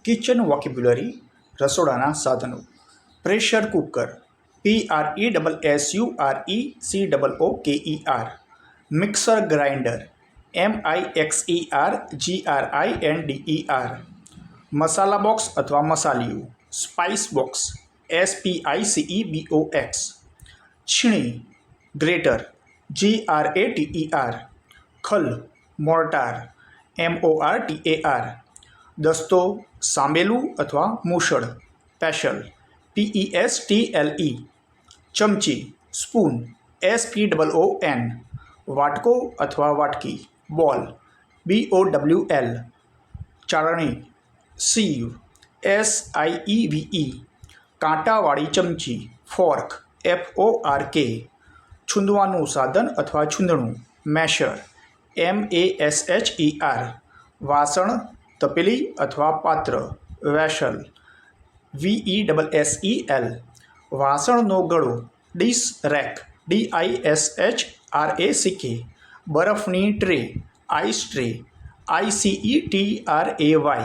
Kitchen vocabulary રસોડાના સાધનો. Pressure cooker PRESSURECOOKER. Mixer grinder MIXERGRINDER. મસાલા box અથવા મસાલિયું spice box SPICEBOX. છીણી greater GRATER. ખલ mortar MORTAR. દસ્તો સાંબેલું અથવા મૂસળ પેશલ PESTLE. ચમચી spoon SPOON. વાટકો અથવા વાટકી બોલ BOWL. ચાળણી સીવ SIEVE. કાંટાવાળી ચમચી ફોર્ક FORK. છૂંદવાનું સાધન અથવા છૂંદણું મેશર MASHER. વાસણ તપેલી અથવા પાત્ર વેસલ VESSEL. વાસણનો ગળો ડીશ રેક DISHRACK. બરફની ટ્રે આઈસ ટ્રે ICETRAY.